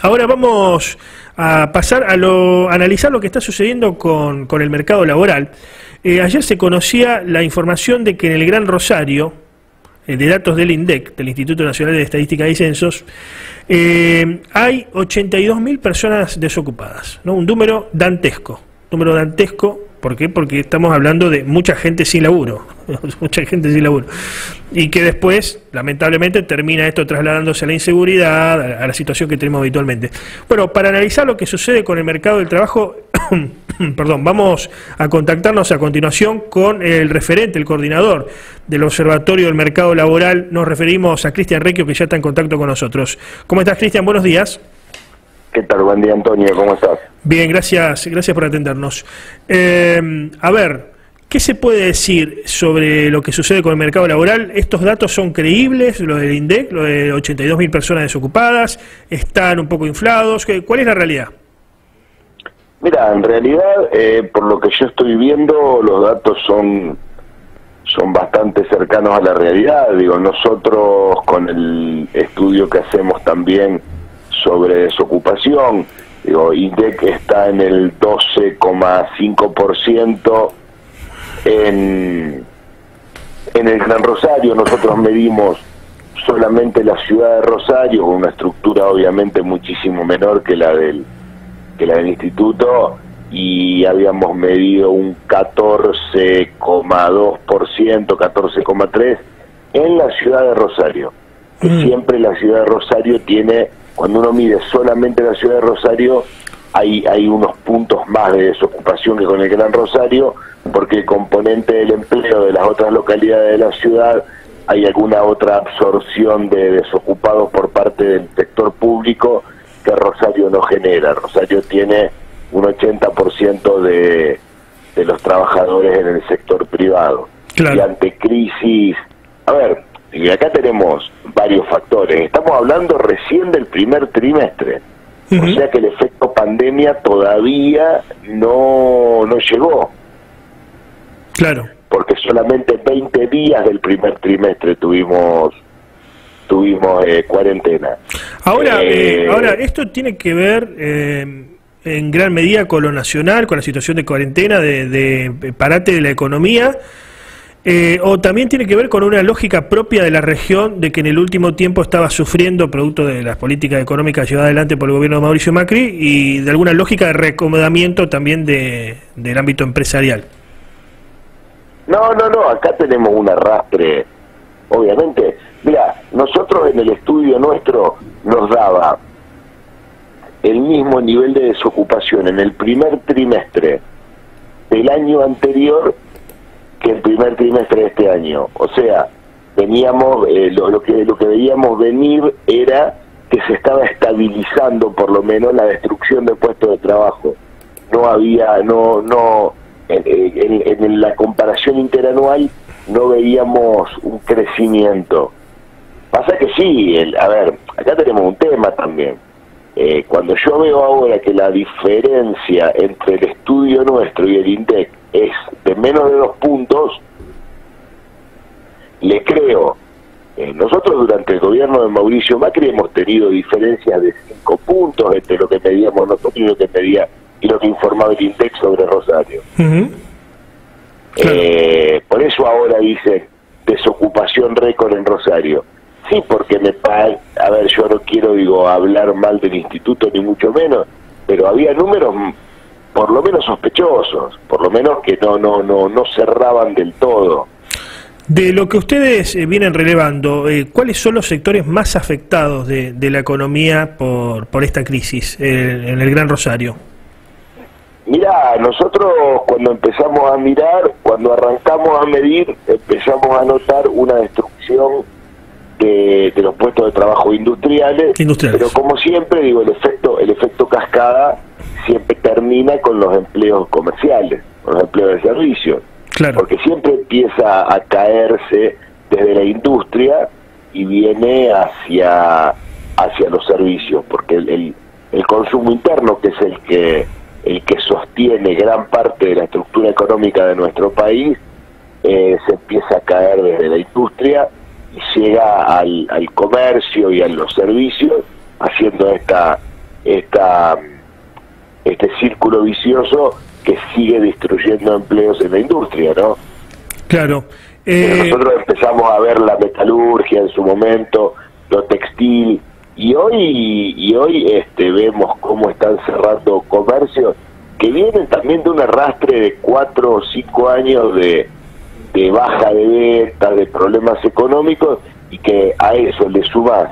Ahora vamos a pasar a analizar lo que está sucediendo con el mercado laboral. Ayer se conocía la información de que en el Gran Rosario, de datos del INDEC, del Instituto Nacional de Estadística y Censos, hay 82.000 personas desocupadas, ¿no? Un número dantesco. ¿Por qué? Porque estamos hablando de mucha gente sin laburo, y que después, lamentablemente, termina esto trasladándose a la inseguridad, a la situación que tenemos habitualmente. Bueno, para analizar lo que sucede con el mercado del trabajo, perdón, vamos a contactarnos a continuación con el referente, el coordinador del Observatorio del Mercado Laboral. Nos referimos a Cristian Recchio, que ya está en contacto con nosotros. ¿Cómo estás, Cristian? Buenos días. ¿Qué tal? Buen día, Antonio. ¿Cómo estás? Bien, gracias por atendernos. A ver, ¿qué se puede decir sobre lo que sucede con el mercado laboral? ¿Estos datos son creíbles, lo del INDEC, lo de 82.000 personas desocupadas? ¿Están un poco inflados? ¿Cuál es la realidad? Mira, en realidad, por lo que yo estoy viendo, los datos son bastante cercanos a la realidad. Digo, nosotros con el estudio que hacemos también sobre desocupación, digo, INDEC está en el 12,5% en el Gran Rosario. Nosotros medimos solamente la ciudad de Rosario, con una estructura obviamente muchísimo menor que la del instituto, y habíamos medido un 14,2%, 14,3% en la ciudad de Rosario. Que siempre la ciudad de Rosario tiene, cuando uno mide solamente la ciudad de Rosario, hay unos puntos más de desocupación que con el Gran Rosario, porque el componente del empleo de las otras localidades de la ciudad, hay alguna otra absorción de desocupados por parte del sector público que Rosario no genera. Rosario tiene un 80% de los trabajadores en el sector privado. Claro. Y ante crisis, a ver, y acá tenemos varios factores. Estamos hablando recién del primer trimestre, o sea que el efecto pandemia todavía no llegó. Claro. Porque solamente 20 días del primer trimestre tuvimos cuarentena. Ahora, esto tiene que ver en gran medida con lo nacional, con la situación de cuarentena, de parate de la economía. ¿O también tiene que ver con una lógica propia de la región, de que en el último tiempo estaba sufriendo, producto de las políticas económicas llevadas adelante por el gobierno de Mauricio Macri, y de alguna lógica de reacomodamiento también del ámbito empresarial? No, acá tenemos un arrastre, obviamente. Mira, nosotros en el estudio nuestro nos daba el mismo nivel de desocupación en el primer trimestre del año anterior que el primer trimestre de este año. O sea, veníamos, lo que veíamos venir era que se estaba estabilizando por lo menos la destrucción de puestos de trabajo. No había, en la comparación interanual no veíamos un crecimiento. Pasa que sí, a ver, acá tenemos un tema también. Cuando yo veo ahora que la diferencia entre el estudio nuestro y el INDEC es de menos de 2 puntos, le creo. Nosotros durante el gobierno de Mauricio Macri hemos tenido diferencias de 5 puntos entre lo que medíamos nosotros y lo que informaba el INDEC sobre Rosario. Por eso ahora dicen desocupación récord en Rosario. Sí, porque a ver, yo no quiero hablar mal del instituto ni mucho menos, pero había números por lo menos sospechosos, por lo menos que no cerraban del todo. De lo que ustedes vienen relevando, ¿cuáles son los sectores más afectados de la economía por esta crisis en el Gran Rosario? Mirá, nosotros cuando empezamos a mirar, cuando arrancamos a medir, empezamos a notar una destrucción de los puestos de trabajo industriales, pero como siempre digo, el efecto cascada siempre termina con los empleos comerciales, con los empleos de servicios. Claro. Porque siempre empieza a caerse desde la industria y viene hacia los servicios, porque el consumo interno, que es el que sostiene gran parte de la estructura económica de nuestro país, se empieza a caer desde la industria y llega al comercio y a los servicios, haciendo esta este círculo vicioso que sigue destruyendo empleos en la industria, ¿no? Claro. Pero nosotros empezamos a ver la metalurgia en su momento, lo textil, y hoy vemos cómo están cerrando comercios que vienen también de un arrastre de 4 o 5 años de baja de ventas, de problemas económicos, y que a eso le sumas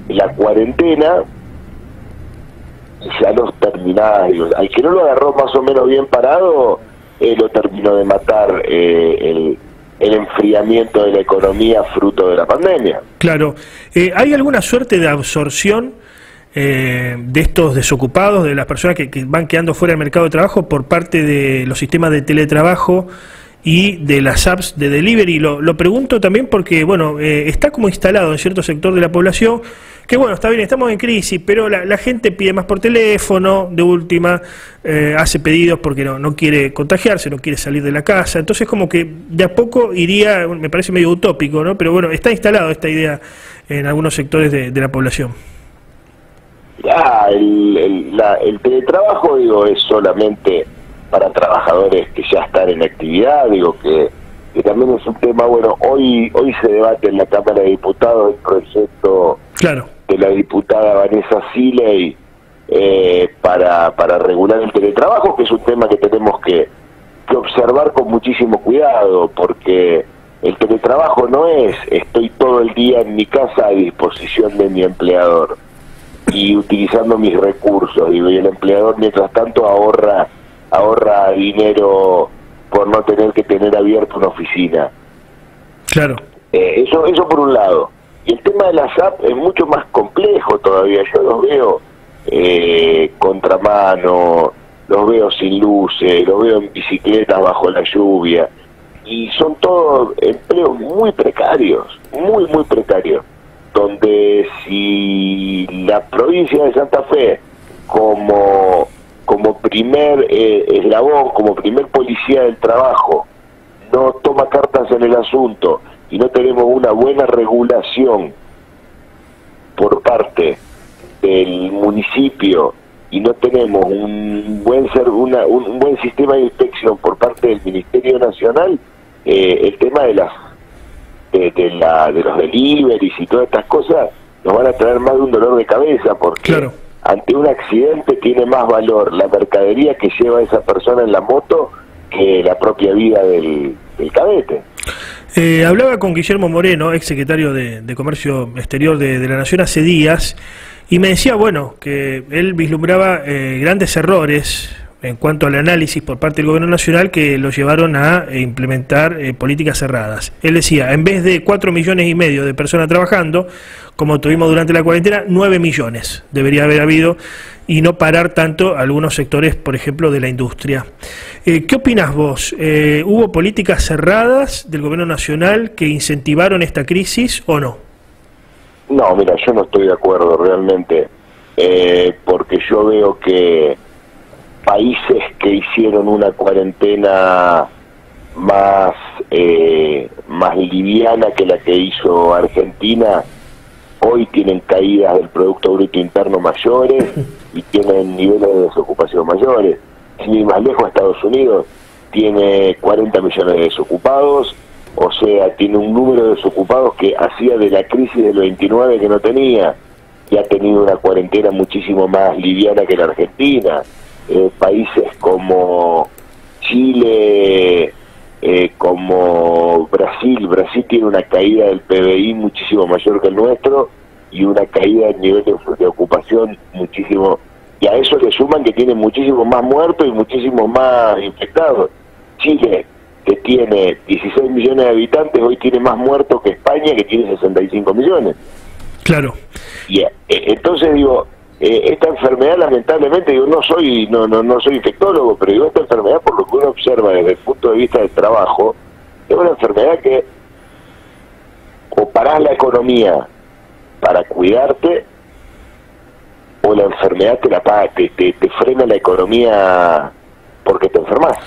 la cuarentena y ya los terminás. Al que no lo agarró más o menos bien parado, lo terminó de matar el enfriamiento de la economía fruto de la pandemia. Claro. ¿Hay alguna suerte de absorción de estos desocupados, de las personas que van quedando fuera del mercado de trabajo por parte de los sistemas de teletrabajo y de las apps de delivery? Lo pregunto también porque, bueno, está como instalado en cierto sector de la población que, bueno, está bien, estamos en crisis, pero la gente pide más por teléfono, de última, hace pedidos porque no quiere contagiarse, no quiere salir de la casa. Entonces, como que de a poco iría, me parece medio utópico, ¿no? Pero bueno, está instalado esta idea en algunos sectores de la población. El teletrabajo, digo, es solamente para trabajadores que ya están en actividad, digo que también es un tema. Bueno, hoy se debate en la Cámara de Diputados el proyecto de la diputada Vanessa Siley para regular el teletrabajo, que es un tema que tenemos que observar con muchísimo cuidado, porque el teletrabajo no es estoy todo el día en mi casa a disposición de mi empleador y utilizando mis recursos, y el empleador mientras tanto ahorra dinero por no tener que tener abierta una oficina. Claro. Eso por un lado. Y el tema de las apps es mucho más complejo todavía. Yo los veo contramano, los veo sin luces, los veo en bicicletas bajo la lluvia, y son todos empleos muy precarios, muy precarios, donde si la provincia de Santa Fe como primer eslabón, como primer policía del trabajo, no toma cartas en el asunto y no tenemos una buena regulación por parte del municipio y no tenemos un buen sistema de inspección por parte del Ministerio Nacional, el tema de los deliveries y todas estas cosas nos van a traer más de un dolor de cabeza, porque ante un accidente tiene más valor la mercadería que lleva esa persona en la moto que la propia vida del cadete. Hablaba con Guillermo Moreno, ex secretario de Comercio Exterior de la Nación, hace días, y me decía, bueno, que él vislumbraba grandes errores en cuanto al análisis por parte del gobierno nacional que lo llevaron a implementar políticas cerradas. Él decía, en vez de 4,5 millones de personas trabajando, como tuvimos durante la cuarentena, 9 millones debería haber habido, y no parar tanto algunos sectores, por ejemplo, de la industria. ¿Qué opinás vos? ¿Hubo políticas cerradas del gobierno nacional que incentivaron esta crisis o no? No, mira, yo no estoy de acuerdo realmente, porque yo veo que países que hicieron una cuarentena más liviana que la que hizo Argentina, hoy tienen caídas del Producto Bruto Interno mayores y tienen niveles de desocupación mayores. Sin ir más lejos, Estados Unidos tiene 40 millones de desocupados, o sea, tiene un número de desocupados que hacía de la crisis del 29 que no tenía, y ha tenido una cuarentena muchísimo más liviana que la Argentina. Países como Chile, como Brasil tiene una caída del PBI muchísimo mayor que el nuestro y una caída en nivel de ocupación muchísimo, y a eso le suman que tiene muchísimo más muertos y muchísimo más infectados. Chile, que tiene 16 millones de habitantes, hoy tiene más muertos que España, que tiene 65 millones. Claro. Y entonces digo, esta enfermedad, lamentablemente, digo, no soy infectólogo, pero digo, esta enfermedad, por lo que uno observa desde el punto de vista del trabajo, es una enfermedad que o parás la economía para cuidarte, o la enfermedad te frena la economía porque te enfermas.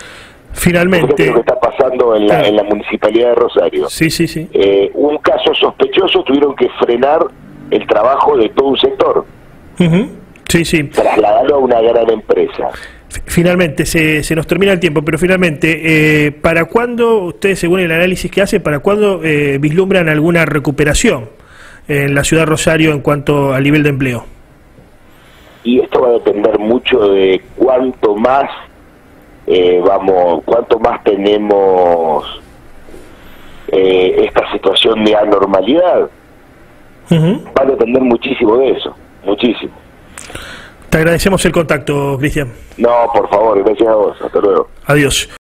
Finalmente. Fíjate lo que está pasando en la Municipalidad de Rosario. Sí. Un caso sospechoso, tuvieron que frenar el trabajo de todo un sector. Sí, sí. Trasladarlo a una gran empresa. Finalmente, se nos termina el tiempo, pero finalmente, ¿para cuándo, ustedes según el análisis que hacen, para cuándo vislumbran alguna recuperación en la ciudad de Rosario en cuanto al nivel de empleo? Y esto va a depender mucho de cuánto más tenemos esta situación de anormalidad. Va a depender muchísimo de eso, muchísimo. Te agradecemos el contacto, Cristian. No, por favor, gracias a vos. Hasta luego. Adiós.